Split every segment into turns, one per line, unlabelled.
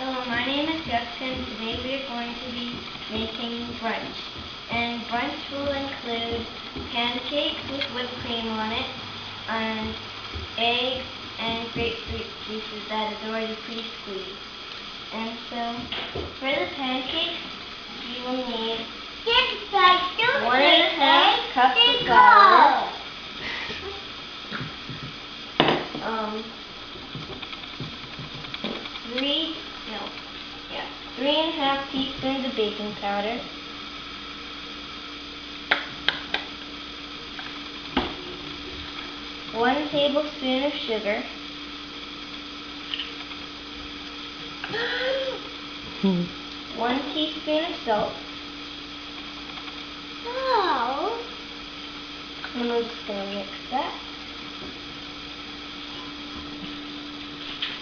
Hello, my name is Jessica, and today we are going to be making brunch. And brunch will include pancakes with whipped cream on it, and eggs and grapefruit juices that is already pre-squeezed. And so, for the pancakes, you will need 1.5 cups of flour, 3.5 teaspoons of baking powder, 1 tablespoon of sugar, 1 teaspoon of salt. And we're just going to mix that.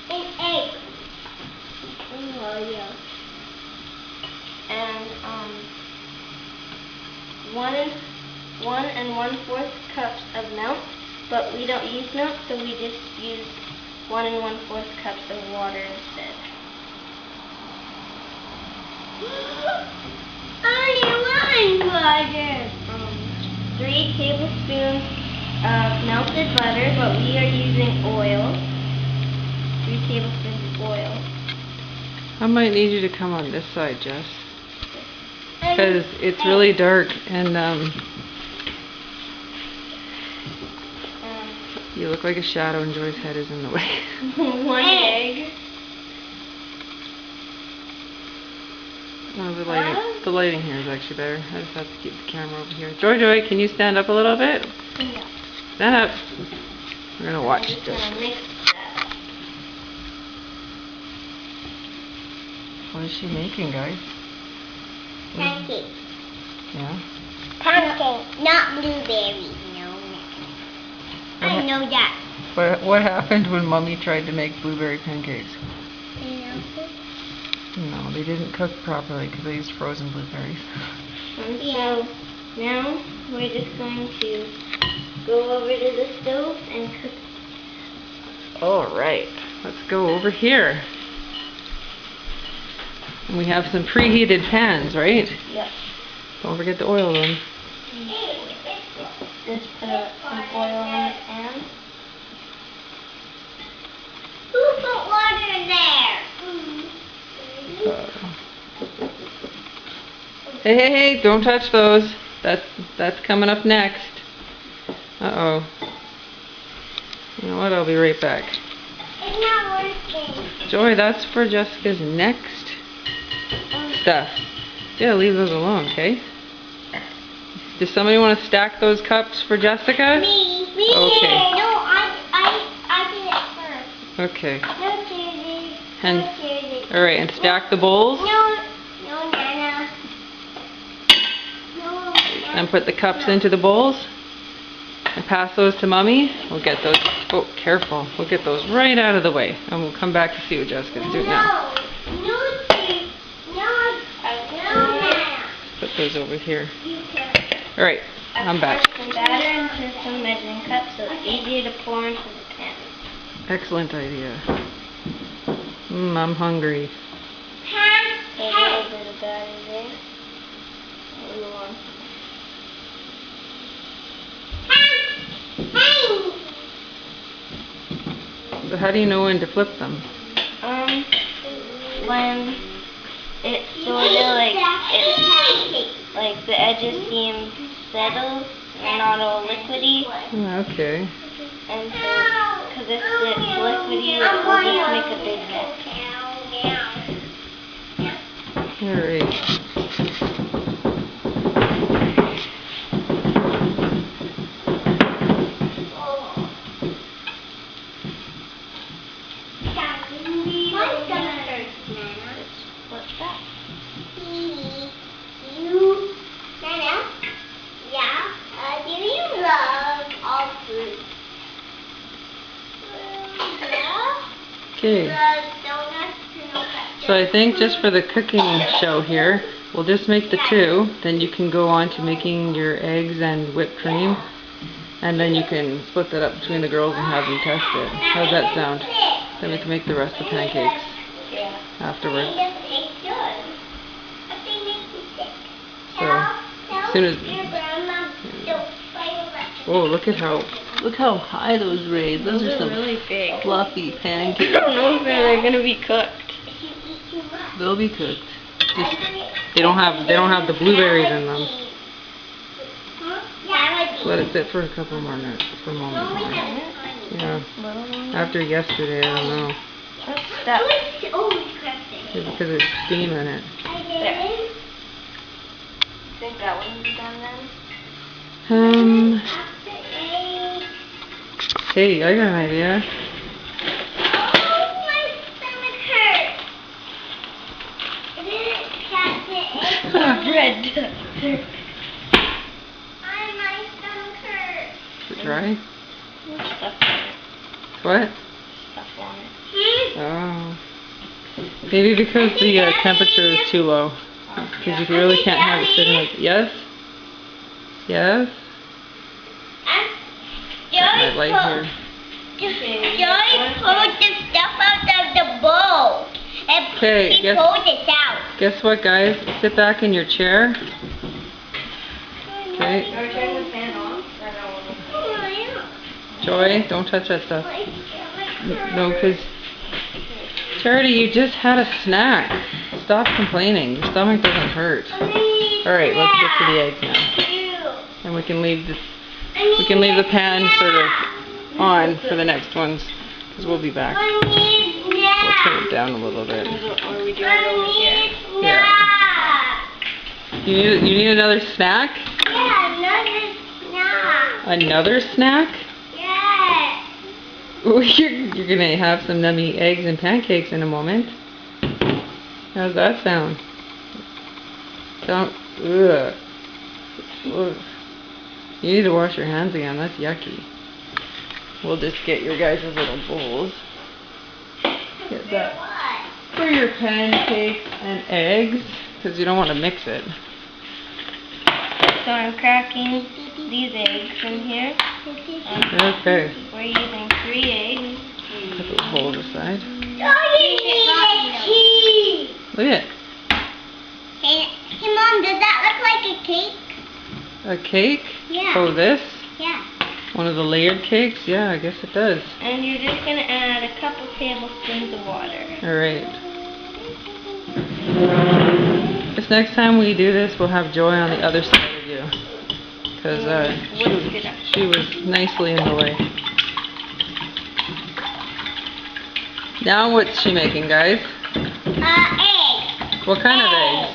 An egg.
And 1 1/4 cups of milk, but we don't use milk, so we just use 1 1/4 cups of water instead.
Only 1 water.
3 tablespoons of melted butter, but we are using oil. 3 tablespoons of oil.
I might need you to come on this side, Jess, because it's really dark and you look like a shadow and Joy's head is in the way.
1 egg.
Oh, the lighting here is actually better. I just have to keep the camera over here. Joy, can you stand up a little bit?
Yeah.
Stand up. We're gonna watch
I'm just
this.
gonna mix that.
What is she making, guys?
Pancake.
Yeah.
Pancake, not blueberries. No. I know that.
What happened when Mommy tried to make blueberry pancakes? No, they didn't cook properly because they used frozen blueberries.
And so now we're just going to go over to the stove and cook.
Alright, let's go over here. And we have some preheated pans, right?
Yep.
Don't forget the oil then.
Just put some oil in the pan.
Who put water in there?
Hey, don't touch those. That's coming up next. Uh-oh. You know what? I'll be right back.
It's not working.
Joy, that's for Jessica's next stuff. Yeah, leave those alone, okay? Does somebody want to stack those cups for Jessica?
Me.
Okay.
No, I did it first.
Okay.
No, Susie.
And
No, Susie.
all right, and stack the bowls.
No, Nana. No.
And put the cups into the bowls. And pass those to Mommy. We'll get those. Oh, careful. We'll get those right out of the way, and we'll come back to see what Jessica's doing now.
No, Susie. No, Nana.
Put those over here. All right, I'm back.
Pour some batter into some measuring cups so it's easier to pour into the pan.
Excellent idea. I'm hungry.
So a little bit of batter there. A little on.
So how do you know when to flip them?
When it's sort of like the edges seem settled and not all liquidy.
Okay.
And so, because if it's liquidy, it will just make a big mess.
All right.
What's that?
Nana? Yeah? Do you love all fruit? Yeah?
Okay. So I think just for the cooking show here, we'll just make the 2. Then you can go on to making your eggs and whipped cream. And then you can split that up between the girls and have them test it. How's that sound? Then we can make the rest of the pancakes.
Yeah.
afterwards.
It doesn't taste good. But they make you sick.
So, as soon as...
Your grandma don't fight over that.
Oh, look how high those rays. Those are some
really big.
fluffy
I
pancakes.
don't know if they're gonna be cooked.
If you eat too much.
They'll be cooked. Just, they don't have the blueberries in them. Let it sit for a couple more minutes, for a moment more. Yeah. After yesterday, I don't know.
What's that?
It's because it's steam in it.
There. Think that wouldn't be done then?
Hey, I got an idea.
Red.
Is it dry?
Stuff on it.
What?
Stuff on it.
Oh. Maybe because the temperature is too low. Because you really can't have it sitting like... Yes? Yes? My light here.
Joy pulled the stuff out of the bowl. And
Okay,
he pulled it out.
Guess what, guys? Sit back in your chair. Okay.
Or turn the fan off.
Joy, don't touch that stuff. No, because... Charity, you just had a snack. Stop complaining. Your stomach doesn't hurt. Alright, let's get to the eggs now. And we can leave the pan sort of on for the next ones. Because we'll be back. We'll turn it down a little bit.
Or we do it over here.
Yeah. You need another snack?
Yeah, another snack.
Another snack?
Yeah.
Ooh, you're gonna have some yummy eggs and pancakes in a moment. How's that sound? Ugh. Ugh. You need to wash your hands again. That's yucky. We'll just get your guys' little bowls. Get that for your pancakes and eggs, because you don't want to mix it.
So I'm cracking these eggs in here.
Okay.
We're using 3 eggs.
Put those bowls aside.
Oh, you need a cheese.
Look at it.
Hey, Mom, does that look like a cake?
A cake?
Yeah.
Oh, this?
Yeah.
One of the layered cakes? Yeah, I guess it does.
And you're just going to add a couple tablespoons of water.
Alright. This next time we do this, we'll have Joy on the other side of you. Because she was nicely in the way. Now what's she making, guys?
Eggs.
What kind of eggs?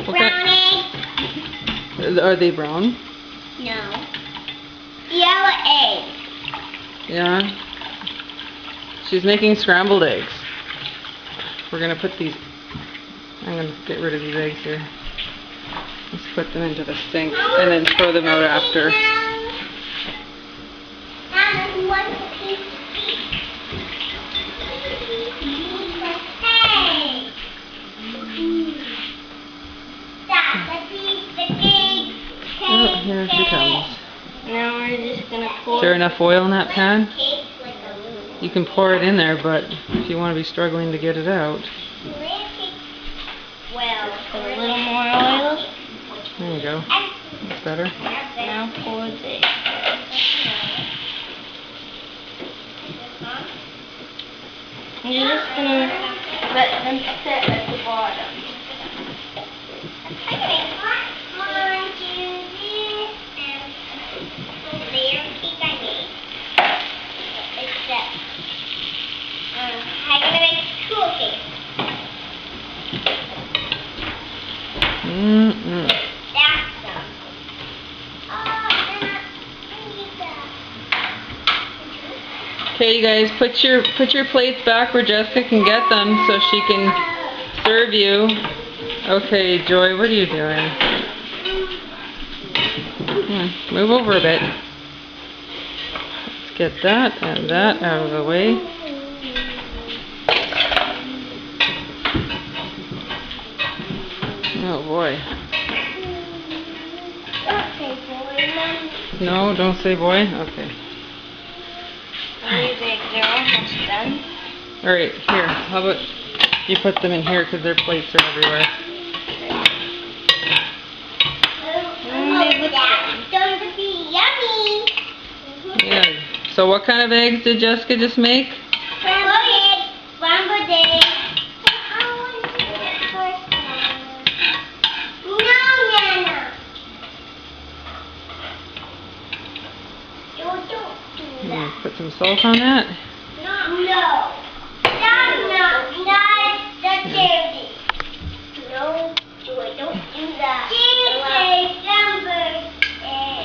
Brown eggs.
Are they brown?
No. Yellow eggs.
Yeah. She's making scrambled eggs. We're going to put these... I'm going to get rid of these eggs here. Let's put them into the sink and then throw them out after.
Hey! Stop. Let's eat the cake.
Oh, here she comes.
Now we're just going to pour...
Is there enough oil in that pan? You can pour it in there, but if you want to be struggling to get it out.
Well, put a little more oil.
There you go. That's better.
Now pour this. And you're just going to let them sit at the bottom.
I'm going to make school cake.
Mm-mm.
That's them. I need that.
Okay, you guys, put your plates back where Jessica can get them so she can serve you. Okay, Joy, what are you doing? Come on, move over a bit. Let's get that and that out of the way. Oh boy.
Okay, boy, Mom.
No, don't say boy? Okay.
These eggs are almost done.
Alright, here, how about You put them in here because their plates are everywhere.
Going to be yummy.
Yeah. So what kind of eggs did Jessica just make?
Scrambled eggs.
Put some salt on that.
No. Not the charity. No, Joy, don't do that.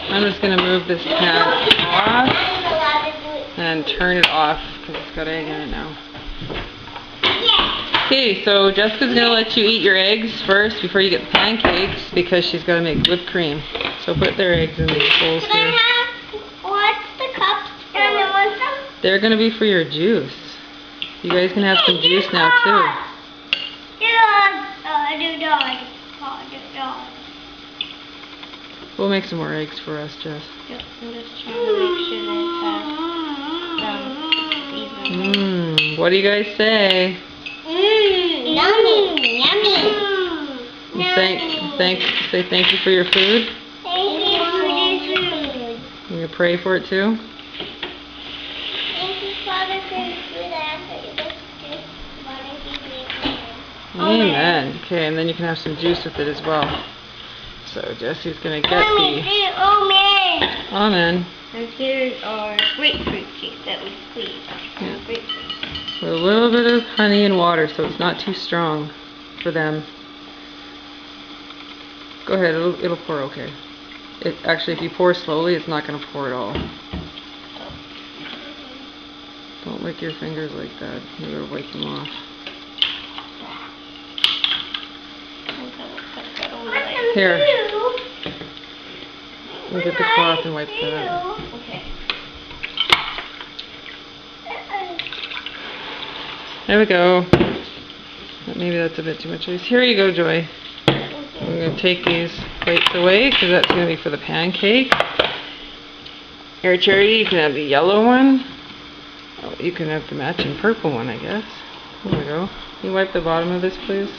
I'm just going to move this pan off and turn it off because it's got egg in it now. Okay, so Jessica's going to let you eat your eggs first before you get the pancakes because she's got to make whipped cream. So put their eggs in these bowls here.
What's the cups for?
They're going to be for your juice. You guys can have some juice now too. We'll make some more eggs for us, Jess.
Yep, I'm just trying to make sure they have
What do you guys say?
Yummy.
Say thank you for your food.
Thank you for this food.
You gonna pray for it too?
Thank you, Father, for the food that
Amen. Okay, and then you can have some juice with it as well. So Jesse's gonna get the Amen.
And here's our grapefruit juice that we squeezed.
Yeah.
Grapefruit.
With a little bit of honey and water so it's not too strong for them. Go ahead, it'll pour okay. Actually, if you pour slowly, it's not going to pour at all. Don't lick your fingers like that. You gotta wipe them off. Here. We'll get the cloth and wipe that out.
Okay.
There we go. Maybe that's a bit too much ice. Here you go, Joy. I'm going to take these plates away because that's going to be for the pancake. Here, Charity, you can have the yellow one. Oh, you can have the matching purple one, I guess. There we go. Can you wipe the bottom of this, please?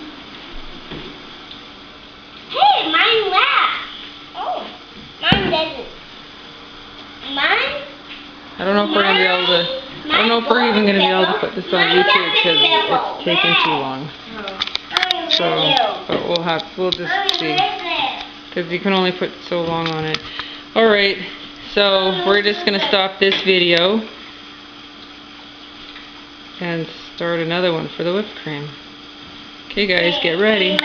Hey, mine laughed. Oh, mine doesn't. Mine?
I don't know if we're going to be able to... I don't know if we're even going to be able to put this on YouTube because it's taking too long. So, but we'll just see. Because you can only put so long on it. Alright, so we're just going to stop this video and start another one for the whipped cream. Okay guys, get ready.